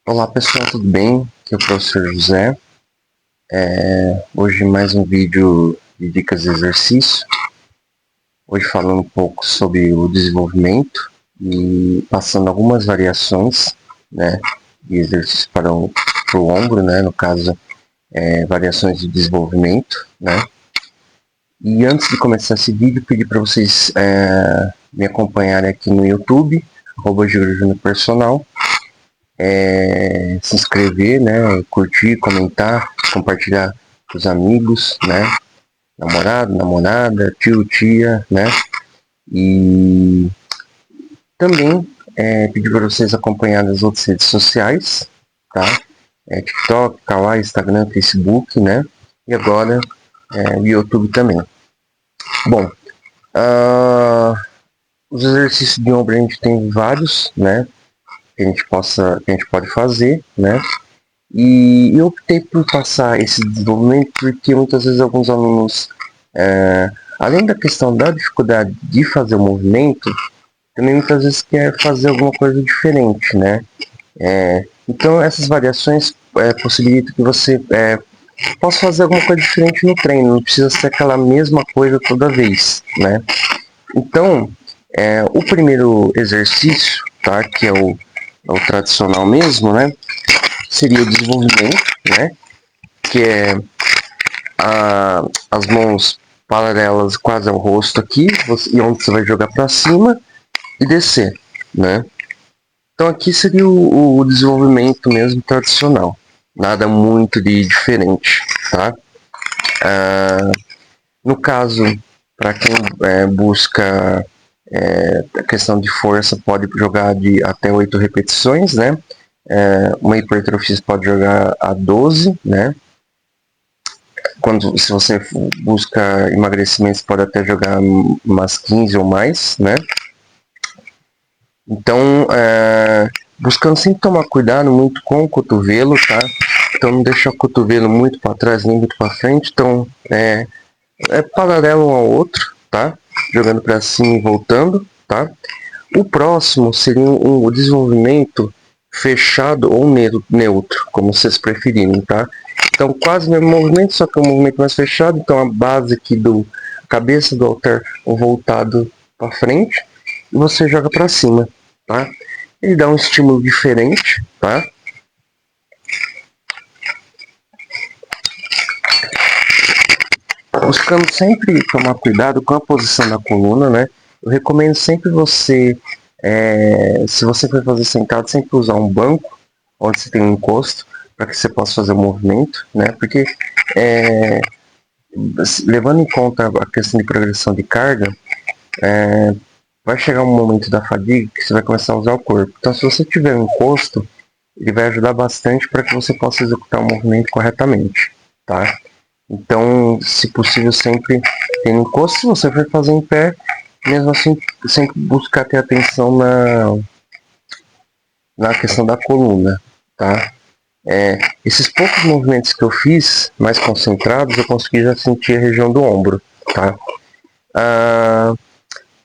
Olá pessoal, tudo bem? Aqui é o professor José. Hoje mais um vídeo de dicas de exercício. Hoje falando um pouco sobre o desenvolvimento e passando algumas variações, né, de exercício para o ombro, né, no caso, variações de desenvolvimento, né. E antes de começar esse vídeo, pedir para vocês me acompanharem aqui no YouTube, @JúlioJúniorPersonal. Se inscrever, né, curtir, comentar, compartilhar com os amigos, né, namorado, namorada, tio, tia, né, e também pedir para vocês acompanharem as outras redes sociais, tá, TikTok, Kawaii, Instagram, Facebook, né, e agora o YouTube também. Bom, os exercícios de ombro a gente tem vários, né, que a gente pode fazer, né. E eu optei por passar esse desenvolvimento porque muitas vezes alguns alunos, além da questão da dificuldade de fazer o movimento, também muitas vezes quer fazer alguma coisa diferente, né? Então essas variações possibilitam que você possa fazer alguma coisa diferente no treino, não precisa ser aquela mesma coisa toda vez, né? Então, o primeiro exercício, tá, que é o tradicional mesmo, né? Seria o desenvolvimento, né? Que é as mãos paralelas quase ao rosto aqui, e onde você vai jogar para cima e descer, né? Então aqui seria o desenvolvimento mesmo tradicional, nada muito de diferente, tá? No caso, para quem busca a questão de força, pode jogar de até 8 repetições, né? Uma hipertrofia pode jogar a 12, né? Se você busca emagrecimento, você pode até jogar umas 15 ou mais, né? Então, buscando sempre tomar cuidado muito com o cotovelo, tá? Então, não deixar o cotovelo muito para trás nem muito para frente. Então, é paralelo um ao outro, tá? Jogando para cima e voltando, tá? O próximo seria o desenvolvimento fechado ou neutro, como vocês preferirem, tá? Então, quase o mesmo movimento, só que é um movimento mais fechado. Então, a base aqui do cabeça do halter voltado para frente e você joga para cima, tá? Ele dá um estímulo diferente, tá? Buscando sempre tomar cuidado com a posição da coluna, né? Eu recomendo sempre você, se você for fazer sentado, sempre usar um banco onde você tem um encosto para que você possa fazer o movimento, né? Porque levando em conta a questão de progressão de carga, vai chegar um momento da fadiga que você vai começar a usar o corpo. Então, se você tiver um encosto, ele vai ajudar bastante para que você possa executar o movimento corretamente, tá? Então, se possível, sempre tem encosto. Se você for fazer em pé, mesmo assim, sempre buscar ter atenção na questão da coluna, tá? Esses poucos movimentos que eu fiz, mais concentrados, eu consegui já sentir a região do ombro, tá?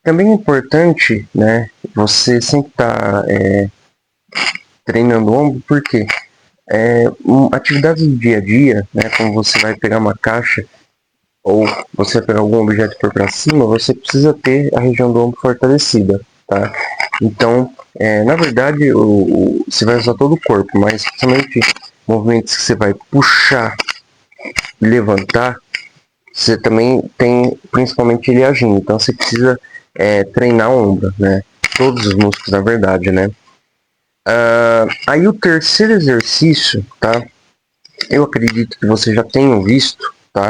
Também é importante, né, você sempre estar treinando o ombro, porque atividades do dia a dia, né, como você vai pegar uma caixa ou você vai pegar algum objeto e pôr para cima, você precisa ter a região do ombro fortalecida, tá? Então, na verdade, você vai usar todo o corpo, mas principalmente movimentos que você vai puxar e levantar, você também tem principalmente ele agindo. Então, você precisa treinar o ombro, né? Todos os músculos, na verdade, né? Aí o terceiro exercício, tá? Eu acredito que você já tenha visto, tá?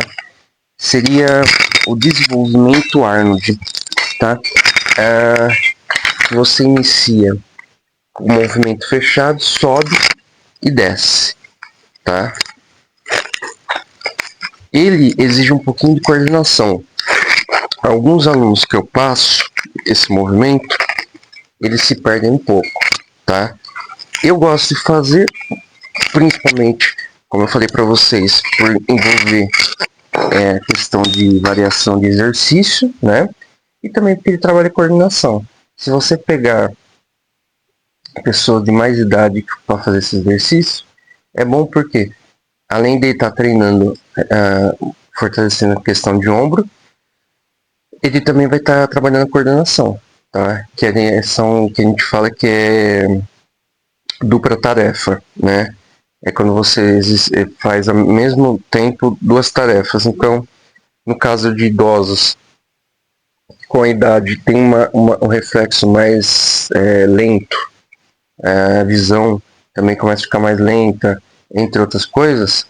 Seria o desenvolvimento Arnold, tá? Você inicia com o movimento fechado, sobe e desce, tá? Ele exige um pouquinho de coordenação. Alguns alunos que eu passo esse movimento, eles se perdem um pouco, tá? Eu gosto de fazer, principalmente, como eu falei para vocês, por envolver a questão de variação de exercício, né? E também porque ele trabalha coordenação. Se você pegar pessoa de mais idade para fazer esse exercício, é bom porque, além de estar treinando, fortalecendo a questão de ombro, ele também vai estar trabalhando a coordenação, tá? Que são que a gente fala que é dupla tarefa, né? É quando você faz ao mesmo tempo duas tarefas. Então, no caso de idosos com a idade, tem um reflexo mais lento, a visão também começa a ficar mais lenta, entre outras coisas.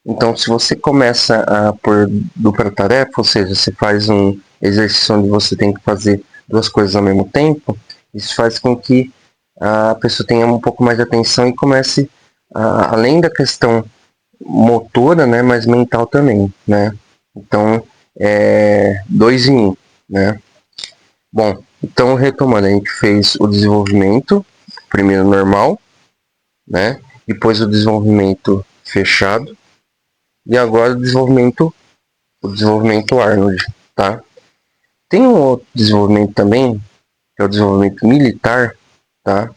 Então, se você começa a pôr dupla tarefa, ou seja, você faz um exercício onde você tem que fazer duas coisas ao mesmo tempo, isso faz com que a pessoa tenha um pouco mais de atenção e comece, além da questão motora, né, mas mental também, né? Então, dois em um, né? Bom, então retomando, a gente fez o desenvolvimento, primeiro normal, né? Depois o desenvolvimento fechado e agora o desenvolvimento Arnold, tá? Tem um outro desenvolvimento também, que é o desenvolvimento militar, tá?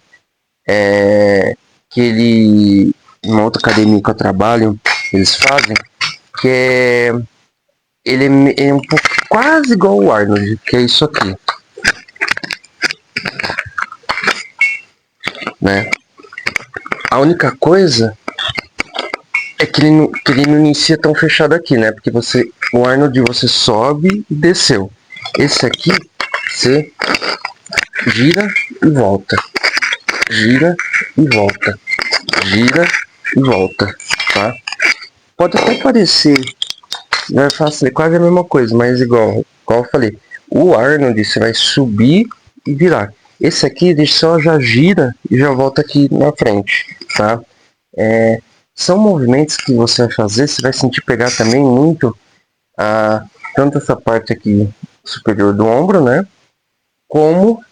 Que ele, uma outra academia que eu trabalho, eles fazem, que ele é um pouco quase igual ao Arnold, que é isso aqui, né? A única coisa é que ele não inicia tão fechado aqui, né? Porque o Arnold você sobe e desceu. Esse aqui você gira e volta, gira e volta, gira e volta, tá? Pode até parecer, né, fácil, é quase a mesma coisa, mas igual eu falei, o Arnold você vai subir e virar. Esse aqui ele só já gira e já volta aqui na frente, tá? São movimentos que você vai fazer, você vai sentir pegar também muito tanto essa parte aqui superior do ombro, né? Como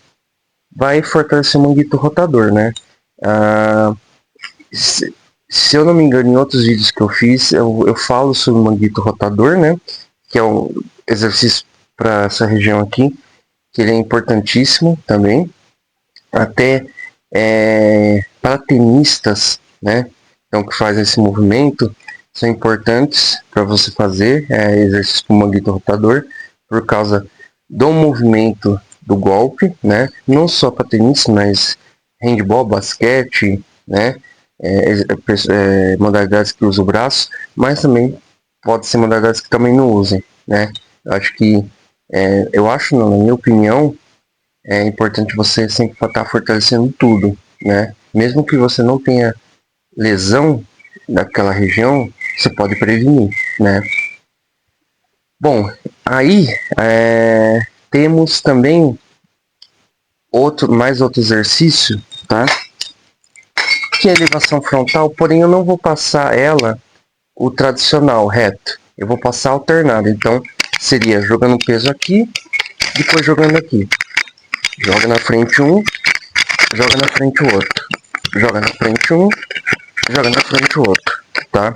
vai fortalecer o manguito rotador, né? Se eu não me engano, em outros vídeos que eu fiz, eu falo sobre o manguito rotador, né? Que é um exercício para essa região aqui, que ele é importantíssimo também. Até para tenistas, né? Então, que fazem esse movimento, são importantes para você fazer exercício com manguito rotador, por causa do movimento do golpe, né? Não só para tenis, mas handball, basquete, né? Modalidades que usam o braço, mas também pode ser modalidades que também não usem, né? Eu acho, não, na minha opinião, é importante você sempre estar fortalecendo tudo, né? Mesmo que você não tenha lesão daquela região, você pode prevenir, né? Bom, aí temos também mais outro exercício, tá? Que é a elevação frontal, porém eu não vou passar ela o tradicional reto, eu vou passar alternado. Então seria jogando peso aqui, depois jogando aqui, joga na frente um, joga na frente o outro, joga na frente um, joga na frente o outro, tá?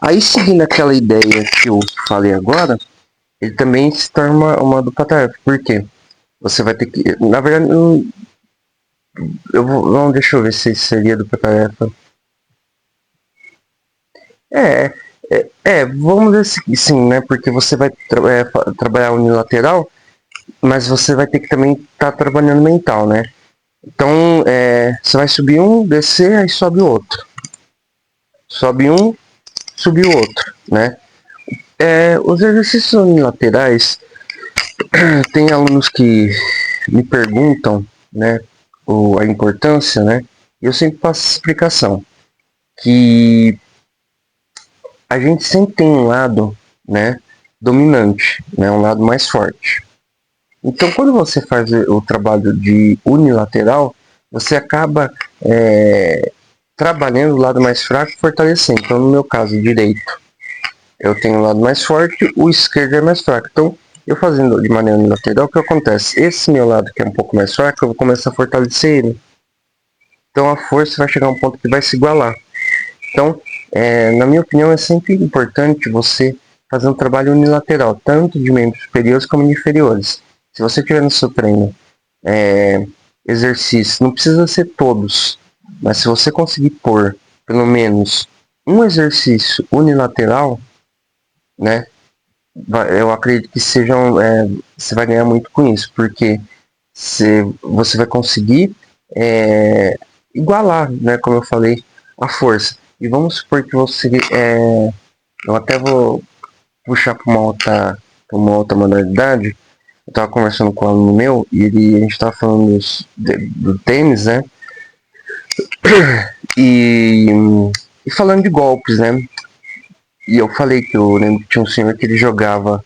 Aí, seguindo aquela ideia que eu falei agora, ele também se torna uma dupla tarefa. Por quê? Você vai ter que... Na verdade, não, deixa eu ver se seria dupla tarefa. Vamos dizer sim, né? Porque você vai trabalhar unilateral, mas você vai ter que também estar trabalhando mental, né? Então, você vai subir um, descer, aí sobe o outro. Sobe um, subir o outro, né? Os exercícios unilaterais, tem alunos que me perguntam, né, a importância, né? E eu sempre passo explicação que a gente sempre tem um lado, né, dominante, né, um lado mais forte. Então, quando você faz o trabalho de unilateral, você acaba trabalhando o lado mais fraco e fortalecendo. Então, no meu caso, direito, eu tenho o lado mais forte, o esquerdo é mais fraco. Então, eu fazendo de maneira unilateral, o que acontece? Esse meu lado que é um pouco mais fraco, eu vou começar a fortalecer ele. Então, a força vai chegar a um ponto que vai se igualar. Então, na minha opinião, é sempre importante você fazer um trabalho unilateral, tanto de membros superiores como de inferiores. Se você tiver no seu treino exercícios, não precisa ser todos, mas se você conseguir pôr pelo menos um exercício unilateral, né, eu acredito que você vai ganhar muito com isso, porque você vai conseguir igualar, né, como eu falei, a força. E vamos supor que eu até vou puxar para uma outra modalidade. Eu estava conversando com um aluno meu e a gente estava falando do tênis, né? E, e falando de golpes, né? E eu falei que eu lembro que tinha um senhor que ele jogava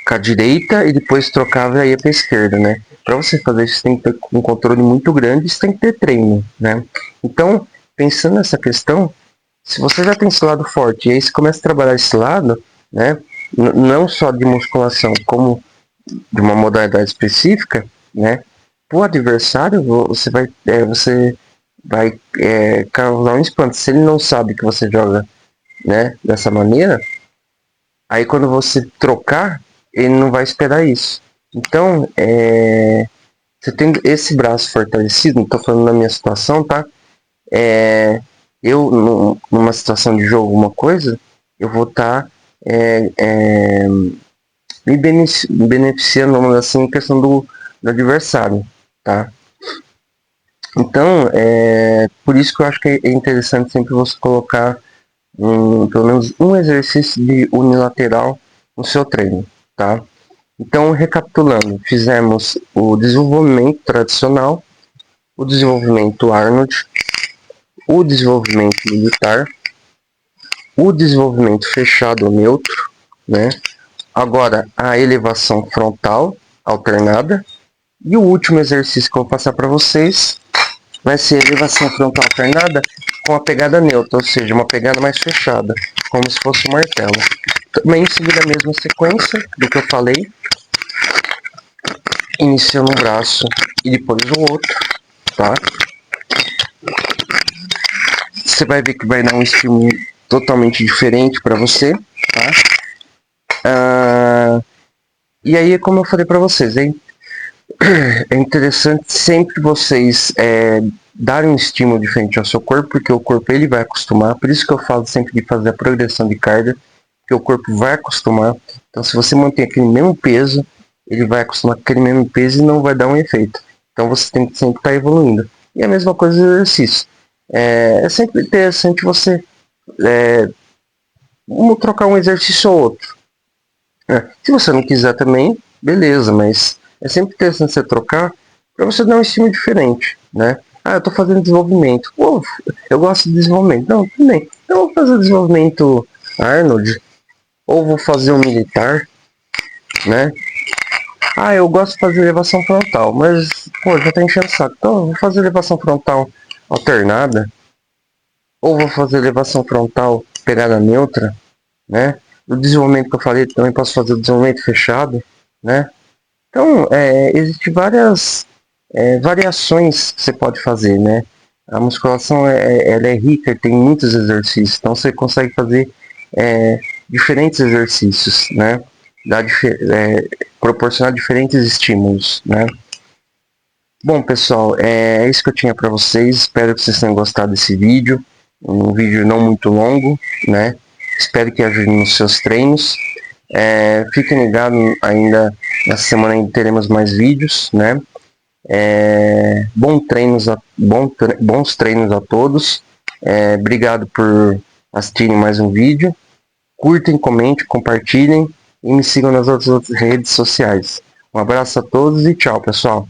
com a direita e depois trocava e ia para a esquerda, né? Para você fazer isso, você tem que ter um controle muito grande, você tem que ter treino, né? Então, pensando nessa questão, se você já tem esse lado forte e aí você começa a trabalhar esse lado, né? Não só de musculação, como de uma modalidade específica, né? Para o adversário, você vai causar um espanto. Se ele não sabe que você joga, né, dessa maneira, aí quando você trocar, ele não vai esperar isso. Então, você tem esse braço fortalecido, não estou falando na minha situação, tá? Eu, numa situação de jogo, alguma coisa, eu vou estar me beneficiando, vamos dizer assim, em questão do adversário, tá? Então, por isso que eu acho que é interessante sempre você colocar pelo menos um exercício de unilateral no seu treino, tá? Então, recapitulando, fizemos o desenvolvimento tradicional, o desenvolvimento Arnold, o desenvolvimento militar, o desenvolvimento fechado ou neutro, né? Agora, a elevação frontal alternada. E o último exercício que eu vou passar para vocês vai ser a elevação frontal alternada com a pegada neutra, ou seja, uma pegada mais fechada, como se fosse um martelo. Também seguir a mesma sequência do que eu falei, iniciando um braço e depois o outro, tá? Você vai ver que vai dar um estímulo totalmente diferente para você, tá? E aí, como eu falei para vocês, hein? É interessante sempre vocês darem um estímulo diferente ao seu corpo, porque o corpo ele vai acostumar. Por isso que eu falo sempre de fazer a progressão de carga, que o corpo vai acostumar. Então, se você mantém aquele mesmo peso, ele vai acostumar com aquele mesmo peso e não vai dar um efeito. Então, você tem que sempre estar evoluindo. E a mesma coisa do exercício. É sempre interessante você trocar um exercício ou outro. Se você não quiser também, beleza, mas é sempre interessante você trocar para você dar um estímulo diferente, né? Eu tô fazendo desenvolvimento. Pô, eu gosto de desenvolvimento. Não, tudo bem. Eu vou fazer desenvolvimento Arnold, ou vou fazer um militar, né? Eu gosto de fazer elevação frontal, mas, pô, já tá enchendo o saco. Então, eu vou fazer elevação frontal alternada, ou vou fazer elevação frontal pegada neutra, né? O desenvolvimento que eu falei, também posso fazer o desenvolvimento fechado, né? Então, existem várias variações que você pode fazer, né? A musculação ela é rica, tem muitos exercícios, então você consegue fazer diferentes exercícios, né? Proporcionar diferentes estímulos, né? Bom, pessoal, é isso que eu tinha para vocês. Espero que vocês tenham gostado desse vídeo. Um vídeo não muito longo, né? Espero que ajude nos seus treinos. Fiquem ligados, ainda nessa semana ainda teremos mais vídeos, né? Bons treinos a todos. Obrigado por assistirem mais um vídeo. Curtem, comentem, compartilhem e me sigam nas outras redes sociais. Um abraço a todos e tchau, pessoal.